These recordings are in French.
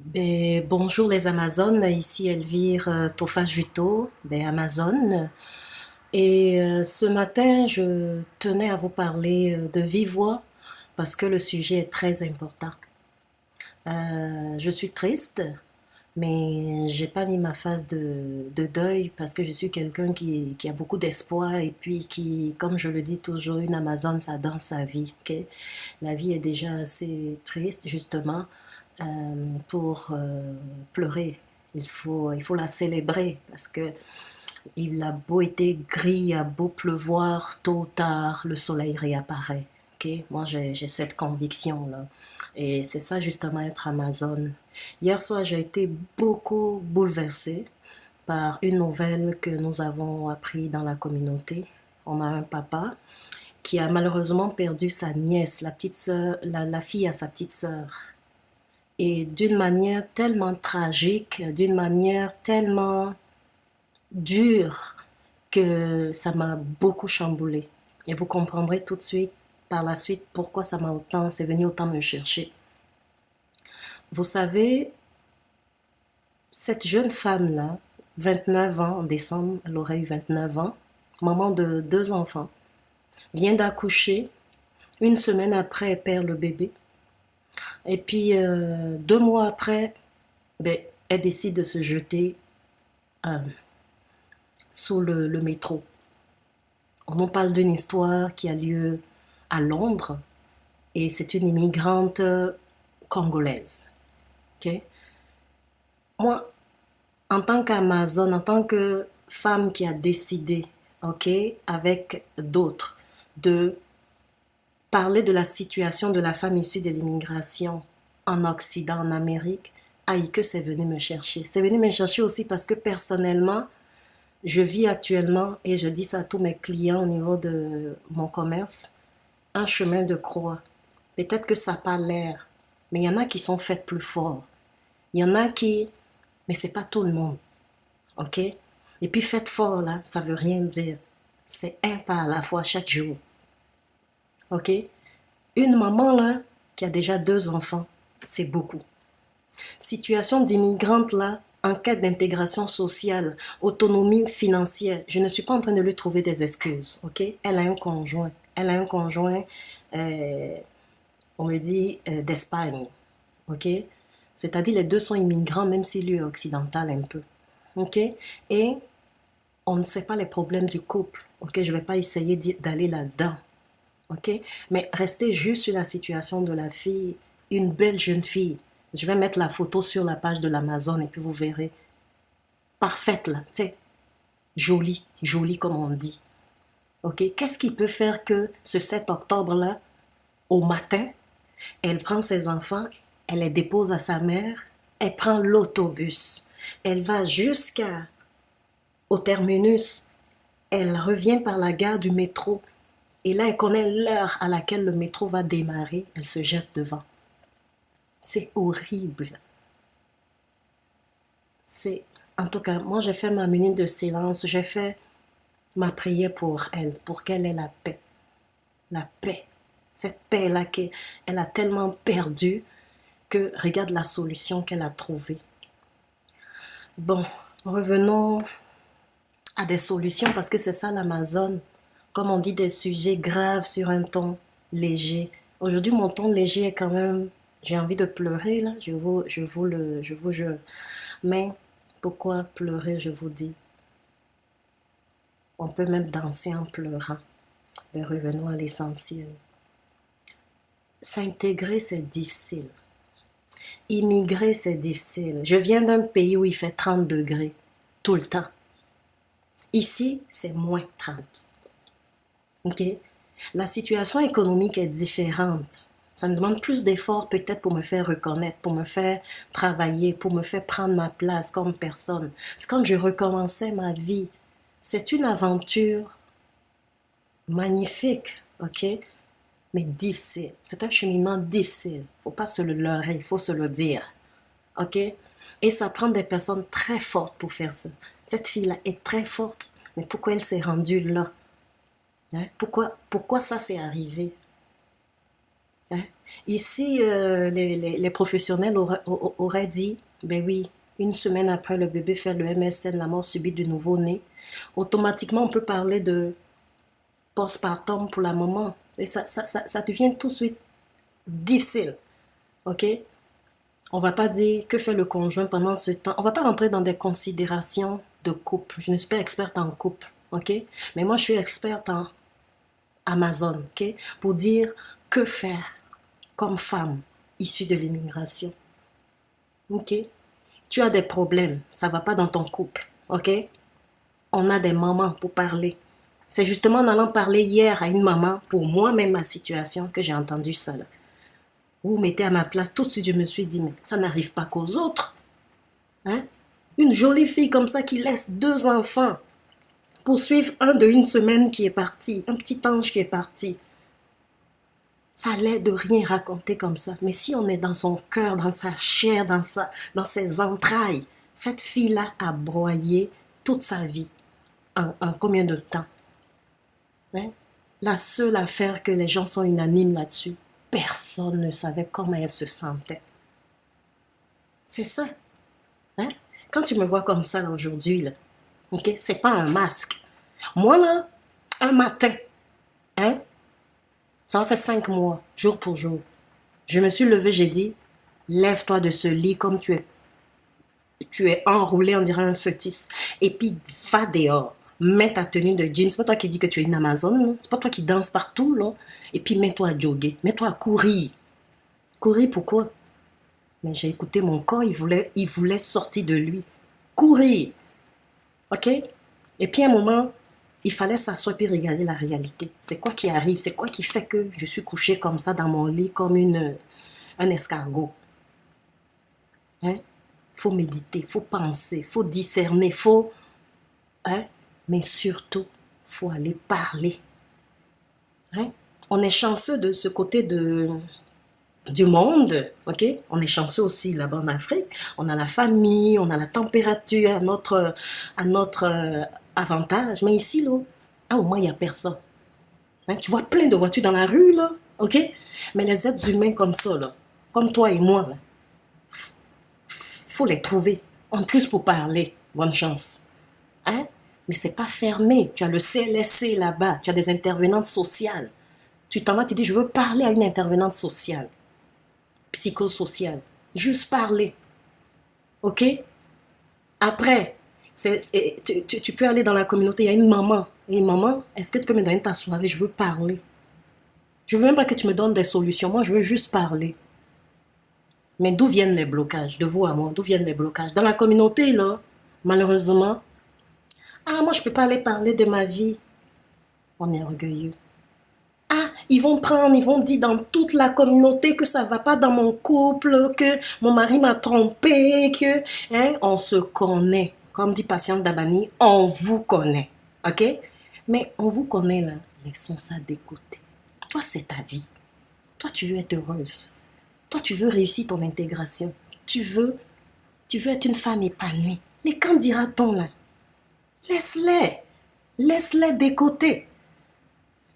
Bonjour les Amazones, ici Elvire Tofa-Juto, Amazon. Ce matin, je tenais à vous parler de vive voix parce que le sujet est très important. Je suis triste, mais j'ai pas mis ma face de deuil parce que je suis quelqu'un qui a beaucoup d'espoir et puis qui, comme je le dis toujours, une Amazone, ça danse sa vie. Okay? La vie est déjà assez triste, justement, euh, pour pleurer. Il faut la célébrer parce que il a beau être gris, il a beau pleuvoir, tôt ou tard, le soleil réapparaît. Okay? Moi, j'ai cette conviction-là. Et c'est ça, justement, être Amazone. Hier soir, j'ai été beaucoup bouleversée par une nouvelle que nous avons appris dans la communauté. On a un papa qui a malheureusement perdu sa nièce, la petite sœur, la fille à sa petite sœur. Et d'une manière tellement tragique, d'une manière tellement dure que ça m'a beaucoup chamboulé. Et vous comprendrez tout de suite par la suite pourquoi c'est venu autant me chercher. Vous savez, cette jeune femme-là, 29 ans en décembre, elle aurait eu 29 ans, maman de deux enfants, vient d'accoucher. Une semaine après, elle perd le bébé. Et puis, 2 mois après, elle décide de se jeter euh, sous le métro. On nous parle d'une histoire qui a lieu à Londres et c'est une immigrante congolaise. Okay? Moi, en tant qu'Amazon, en tant que femme qui a décidé, ok, avec d'autres, de parler de la situation de la femme issue de l'immigration en Occident, en Amérique, aïe, que c'est venu me chercher. C'est venu me chercher aussi parce que personnellement, je vis actuellement, et je dis ça à tous mes clients au niveau de mon commerce, un chemin de croix. Peut-être que ça n'a pas l'air, mais il y en a qui sont faits plus forts. Il y en a qui, mais c'est pas tout le monde, ok? Et puis faites fort là, ça veut rien dire. C'est un pas à la fois chaque jour, ok? Une maman là qui a déjà deux enfants, c'est beaucoup. Situation d'immigrante là, en quête d'intégration sociale, autonomie financière. Je ne suis pas en train de lui trouver des excuses, ok? Elle a un conjoint. Elle a un conjoint, euh, on me dit, d'Espagne, ok? C'est-à-dire les deux sont immigrants, même si lui est occidental un peu, ok? Et on ne sait pas les problèmes du couple, ok? Je ne vais pas essayer d'aller là-dedans, ok? Mais restez juste sur la situation de la fille, une belle jeune fille. Je vais mettre la photo sur la page de l'Amazon et puis vous verrez. Parfaite là, tu sais, jolie, jolie comme on dit. Ok, qu'est-ce qui peut faire que ce 7 octobre-là, au matin, elle prend ses enfants, elle les dépose à sa mère, elle prend l'autobus, elle va jusqu'à au terminus, elle revient par la gare du métro et là elle connaît l'heure à laquelle le métro va démarrer, elle se jette devant. C'est horrible. C'est En tout cas, moi j'ai fait ma minute de silence, j'ai fait ma prière pour elle, pour qu'elle ait la paix. La paix. Cette paix-là qu'elle a tellement perdue que regarde la solution qu'elle a trouvée. Bon, revenons à des solutions parce que c'est ça l'Amazon. Comme on dit, des sujets graves sur un ton léger. Aujourd'hui, mon ton léger est quand même... J'ai envie de pleurer, là, je vous jure. Mais pourquoi pleurer, je vous dis? On peut même danser en pleurant. Mais revenons à l'essentiel. S'intégrer, c'est difficile. Immigrer, c'est difficile. Je viens d'un pays où il fait 30 degrés tout le temps. Ici, c'est moins 30. Ok? La situation économique est différente. Ça me demande plus d'efforts peut-être pour me faire reconnaître, pour me faire travailler, pour me faire prendre ma place comme personne. C'est comme je recommençais ma vie. C'est une aventure magnifique, ok? Mais difficile. C'est un cheminement difficile. Faut pas se le leurrer, il faut se le dire. Ok? Et ça prend des personnes très fortes pour faire ça. Cette fille-là est très forte, mais pourquoi elle s'est rendue là? Hein? Pourquoi ça s'est arrivé? Hein? Ici, les professionnels auraient dit, ben oui, une semaine après le bébé fait le MSN, la mort subite du nouveau-né, automatiquement on peut parler de postpartum pour la maman. Et ça devient tout de suite difficile. OK? On va pas dire que fait le conjoint pendant ce temps. On va pas rentrer dans des considérations de couple. Je ne suis pas experte en couple. OK? Mais moi, je suis experte en Amazon. OK? Pour dire que faire comme femme issue de l'immigration. OK? Tu as des problèmes. Ça va pas dans ton couple. OK? On a des mamans pour parler. C'est justement en allant parler hier à une maman, pour moi-même ma situation, que j'ai entendu ça là. Vous vous mettez à ma place, tout de suite je me suis dit, mais ça n'arrive pas qu'aux autres. Hein? Une jolie fille comme ça qui laisse 2 enfants pour suivre un de une semaine qui est parti, un petit ange qui est parti. Ça a l'air de rien raconter comme ça. Mais si on est dans son cœur, dans sa chair, dans ses entrailles, cette fille-là a broyé toute sa vie. En combien de temps? Hein? La seule affaire que les gens sont unanimes là-dessus, personne ne savait comment elle se sentait. C'est ça. Hein? Quand tu me vois comme ça aujourd'hui, là, ok, c'est pas un masque. Moi, là, un matin, hein, ça va faire 5 mois, jour pour jour. Je me suis levée, j'ai dit, lève-toi de ce lit comme tu es enroulé, on dirait un fœtus. Et puis, va dehors. Mets ta tenue de jean. C'est pas toi qui dis que tu es une Amazon. C'est pas toi qui danse partout, là. Et puis, mets-toi à jogger. Mets-toi à courir. Courir, pourquoi? Mais j'ai écouté mon corps, il voulait sortir de lui. Courir. OK? Et puis, à un moment, il fallait s'asseoir et regarder la réalité. C'est quoi qui arrive? C'est quoi qui fait que je suis couchée comme ça dans mon lit, comme un escargot? Hein? Faut méditer, faut penser, faut discerner, faut... Hein? Mais surtout, faut aller parler. Hein? On est chanceux de ce côté du monde, ok? On est chanceux aussi là-bas en Afrique. On a la famille, on a la température à notre avantage. Mais ici, là, au moins, il n'y a personne. Hein? Tu vois plein de voitures dans la rue, là, ok? Mais les êtres humains comme ça, là, comme toi et moi, là, faut les trouver. En plus, pour parler, bonne chance. Hein? Mais c'est pas fermé. Tu as le CLSC là-bas, tu as des intervenantes sociales. Tu t'en vas, tu dis, je veux parler à une intervenante sociale, psychosociale. Juste parler. OK? Après, tu peux aller dans la communauté, il y a une maman. Et maman, est-ce que tu peux me donner ta soirée? Je veux parler. Je veux même pas que tu me donnes des solutions. Moi, je veux juste parler. Mais d'où viennent les blocages? De vous à moi, d'où viennent les blocages? Dans la communauté, là, malheureusement, ah, moi, je peux pas aller parler de ma vie. On est orgueilleux. Ah, ils vont dire dans toute la communauté que ça va pas dans mon couple, que mon mari m'a trompé, que, hein, on se connaît. Comme dit Patiente Dabani, on vous connaît. OK? Mais on vous connaît là, laissons ça de côté. Toi, c'est ta vie. Toi, tu veux être heureuse. Toi, tu veux réussir ton intégration. Tu veux être une femme épanouie. Mais quand dira-t-on là? Laisse-les. Laisse-les de côté.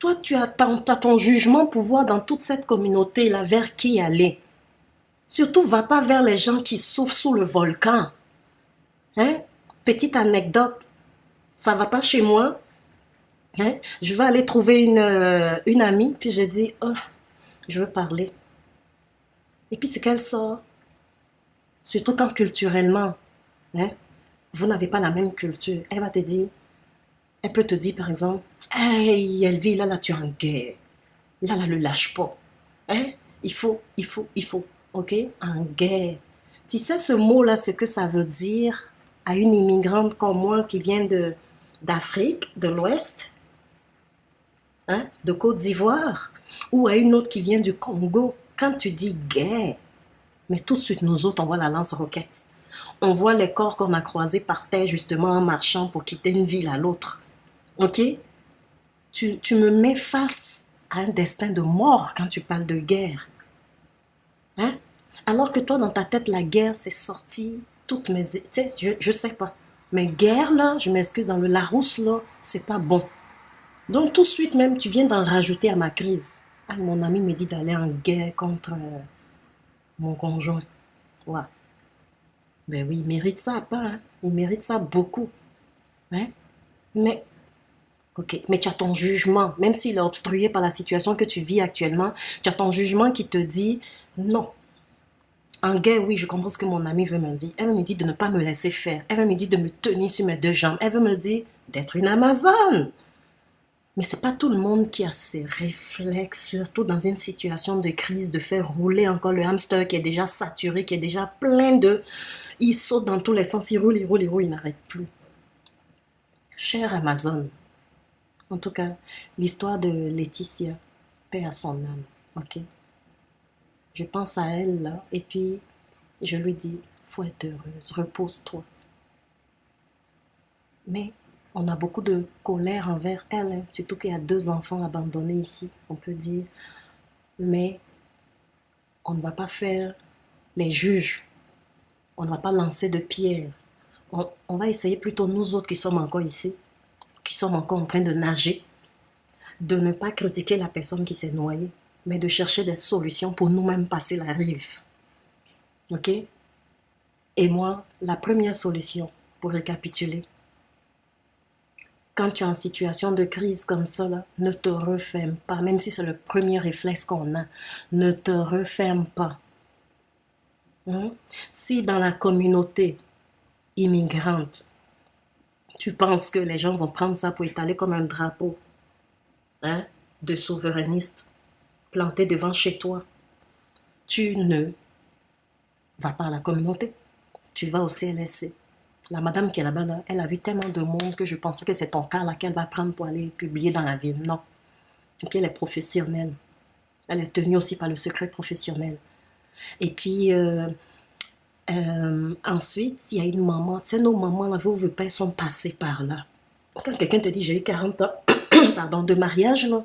Toi, tu as ton jugement pour voir dans toute cette communauté-là vers qui aller. Surtout, va pas vers les gens qui souffrent sous le volcan. Hein? Petite anecdote, ça va pas chez moi. Hein? Je vais aller trouver une amie, puis je dis, oh, je veux parler. Et puis c'est qu'elle sort. Surtout quand culturellement, hein, vous n'avez pas la même culture. Elle va te dire, elle peut te dire par exemple, hey, Elvie, là, tu es en guerre. Là, le lâche pas. Hein? Il faut, ok? En guerre. Tu sais, ce mot-là, ce que ça veut dire à une immigrante comme moi qui vient d'Afrique, de l'Ouest, hein, de Côte d'Ivoire, ou à une autre qui vient du Congo. Quand tu dis guerre, mais tout de suite, nous autres, on voit la lance-roquette. On voit les corps qu'on a croisés par terre, justement, en marchant pour quitter une ville à l'autre. Ok? Tu me mets face à un destin de mort quand tu parles de guerre. Hein? Alors que toi, dans ta tête, la guerre, c'est sorti toutes mes... Tu sais, je sais pas. Mais guerre, là, je m'excuse, dans Larousse, là, c'est pas bon. Donc, tout de suite même, tu viens d'en rajouter à ma crise. Ah, mon ami me dit d'aller en guerre contre mon conjoint. Ouais. Ben oui, il mérite ça, pas, hein? Il mérite ça beaucoup. Hein? Mais, ok, mais tu as ton jugement, même s'il est obstrué par la situation que tu vis actuellement, tu as ton jugement qui te dit non. En guerre, oui, je comprends ce que mon amie veut me dire. Elle me dit de ne pas me laisser faire. Elle me dit de me tenir sur mes deux jambes. Elle veut me dire d'être une Amazone. Mais c'est pas tout le monde qui a ces réflexes, surtout dans une situation de crise, de faire rouler encore le hamster qui est déjà saturé, qui est déjà plein de... Il saute dans tous les sens, il roule, il roule, il roule, il n'arrête plus. Chère Amazon, en tout cas, l'histoire de Laetitia, paix à son âme, ok? Je pense à elle là, et puis je lui dis, faut être heureuse, repose-toi. Mais on a beaucoup de colère envers elle, hein, surtout qu'il y a 2 enfants abandonnés ici, on peut dire. Mais on ne va pas faire les juges, on ne va pas lancer de pierres. On va essayer plutôt, nous autres qui sommes encore ici, qui sommes encore en train de nager, de ne pas critiquer la personne qui s'est noyée, mais de chercher des solutions pour nous-mêmes passer la rive. Ok? Et moi, la première solution, pour récapituler, quand tu es en situation de crise comme ça, là, ne te referme pas, même si c'est le premier réflexe qu'on a. Ne te referme pas. Hein? Si dans la communauté immigrante, tu penses que les gens vont prendre ça pour étaler comme un drapeau, hein, de souverainiste planté devant chez toi, tu ne vas pas à la communauté. Tu vas au CLSC. La madame qui est là-bas, là, elle a vu tellement de monde que je pense que c'est ton cas là qu'elle va prendre pour aller publier dans la ville. Non. Et puis elle est professionnelle. Elle est tenue aussi par le secret professionnel. Et puis ensuite, il y a une maman. Tu sais, nos mamans, là, vos pères sont passés par là. Quand quelqu'un te dit j'ai eu 40 ans pardon, de mariage, là,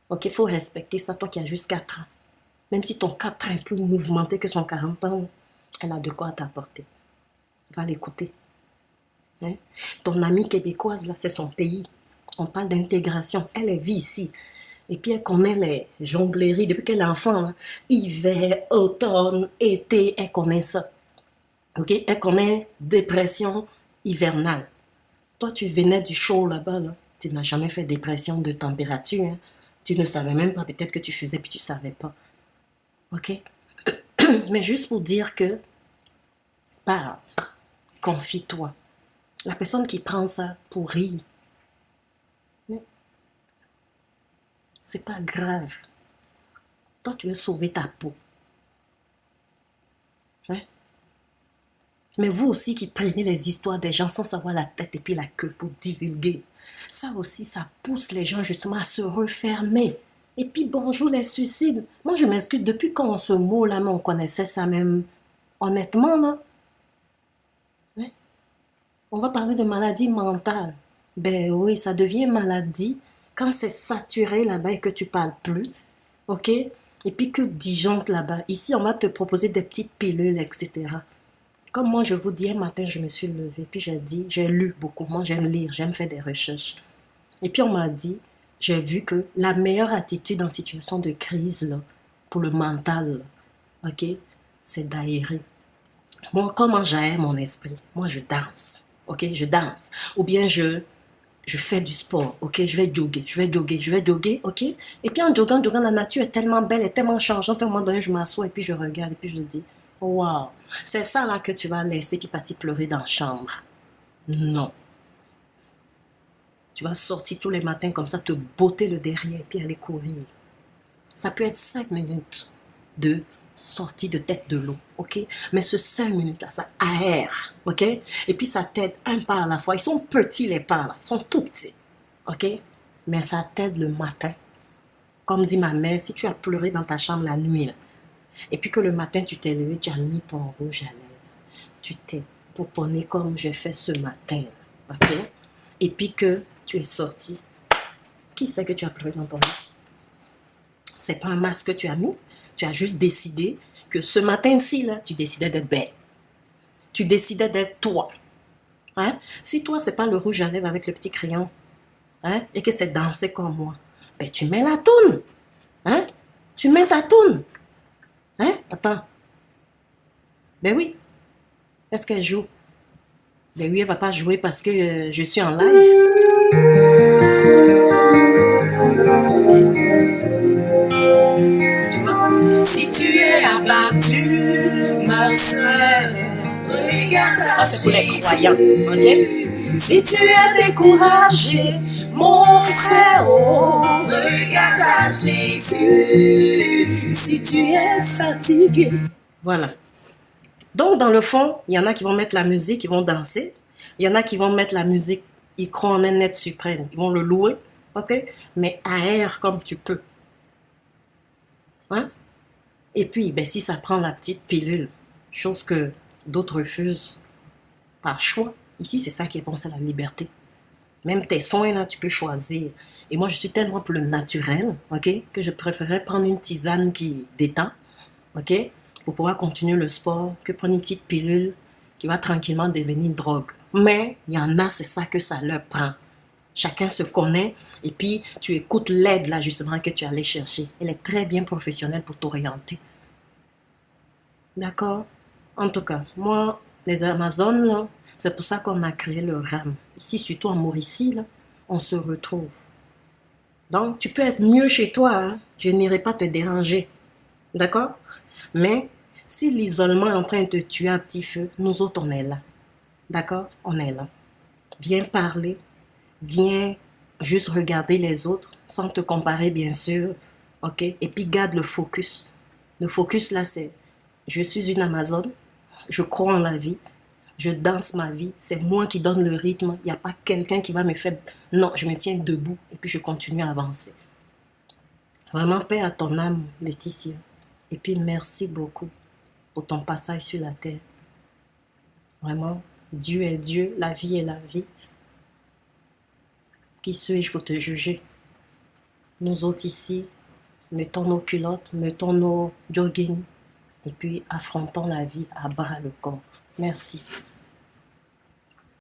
ok, il faut respecter ça, toi qui as juste 4 ans. Même si ton 4 ans est plus mouvementé que son 40 ans, elle a de quoi t'apporter. Va l'écouter. Hein? Ton amie québécoise, là, c'est son pays. On parle d'intégration. Elle vit ici. Et puis elle connaît les jongleries depuis qu'elle est enfant. Là. Hiver, automne, été, elle connaît ça. Ok? Elle connaît dépression hivernale. Toi, tu venais du chaud là-bas. Là. Tu n'as jamais fait dépression de température. Hein? Tu ne savais même pas peut-être que tu faisais puis tu ne savais pas. Ok? Mais juste pour dire que, bah, confie-toi. La personne qui prend ça pour rire, c'est pas grave. Toi, tu veux sauver ta peau. Hein? Mais vous aussi qui prenez les histoires des gens sans savoir la tête et puis la queue pour divulguer, ça aussi, ça pousse les gens justement à se refermer. Et puis bonjour les suicides. Moi, je m'excuse, depuis quand ce mot-là, on connaissait ça même. Honnêtement, là, hein? On va parler de maladie mentale. Ben oui, ça devient maladie quand c'est saturé là-bas et que tu parles plus. Ok? Et puis que disjoncte là-bas. Ici, on va te proposer des petites pilules, etc. Comme moi, je vous dis, un matin, je me suis levée, puis j'ai dit, j'ai lu beaucoup. Moi, j'aime lire, j'aime faire des recherches. Et puis, on m'a dit, j'ai vu que la meilleure attitude en situation de crise, là, pour le mental, là, ok, c'est d'aérer. Moi, comment j'aère mon esprit? Moi, je danse, ok, je danse. Ou bien je fais du sport, ok, je vais jogger, ok. Et puis en joggant, la nature est tellement belle, est tellement changeante, à un moment donné, je m'assois et puis je regarde et puis je dis, waouh, c'est ça là que tu vas laisser qui partit pleurer dans la chambre. Non. Tu vas sortir tous les matins comme ça, te botter le derrière et puis aller courir. Ça peut être 5 minutes de sortie de tête de l'eau, ok? Mais ce 5 minutes-là, ça aère, ok? Et puis ça t'aide un pas à la fois. Ils sont petits les pas là, ils sont tout petits, ok? Mais ça t'aide le matin. Comme dit ma mère, si tu as pleuré dans ta chambre la nuit, là, et puis que le matin tu t'es levé, tu as mis ton rouge à lèvres, tu t'es pouponné comme je fais ce matin, ok? Et puis que tu es sorti, qui sait que tu as pleuré dans ton lit? C'est pas un masque que tu as mis. Tu as juste décidé que ce matin-ci, là, tu décidais d'être belle. Tu décidais d'être toi. Hein? Si toi, c'est pas le rouge à lèvres avec le petit crayon, hein, et que c'est danser comme moi, ben tu mets la toune. Hein? Tu mets ta toune. Hein? Attends. Ben oui. Est-ce qu'elle joue? Ben oui, elle va pas jouer parce que je suis en live. Tu vois? Si tu es abattu, ma soeur, regarde à Ça, c'est pour les Jésus. croyants. Ok? Si tu es découragé, mon frère, oh, regarde à Jésus. Si tu es fatigué. Voilà. Donc, dans le fond, il y en a qui vont mettre la musique, ils vont danser. Il y en a qui vont mettre la musique, ils croient en un être suprême. Ils vont le louer. Ok? Mais aère comme tu peux. Hein? Et puis, ben, si ça prend la petite pilule, chose que d'autres refusent par choix, ici, c'est ça qui est bon, c'est la liberté. Même tes soins, là, tu peux choisir. Et moi, je suis tellement pour le naturel, ok, que je préférerais prendre une tisane qui détend, ok, pour pouvoir continuer le sport, que prendre une petite pilule qui va tranquillement devenir une drogue. Mais il y en a, c'est ça que ça leur prend. Chacun se connaît et puis tu écoutes l'aide là justement que tu allais chercher. Elle est très bien professionnelle pour t'orienter. D'accord? En tout cas, moi, les Amazones, c'est pour ça qu'on a créé le RAM. Ici, surtout en Mauricie, là, on se retrouve. Donc, tu peux être mieux chez toi, hein? Je n'irai pas te déranger. D'accord? Mais si l'isolement est en train de te tuer à petit feu, nous autres, on est là. D'accord? On est là. Viens parler, viens juste regarder les autres, sans te comparer, bien sûr. OK? Et puis, garde le focus. Le focus, là, c'est je suis une Amazone, je crois en la vie, je danse ma vie, c'est moi qui donne le rythme, il n'y a pas quelqu'un qui va me faire... Non, je me tiens debout et puis je continue à avancer. Vraiment, paix à ton âme, Laetitia. Et puis, merci beaucoup pour ton passage sur la terre. Vraiment, Dieu est Dieu, la vie est la vie. Qui suis-je pour te juger? Nous autres ici, mettons nos culottes, mettons nos jogging et puis affrontons la vie à bras le corps. Merci.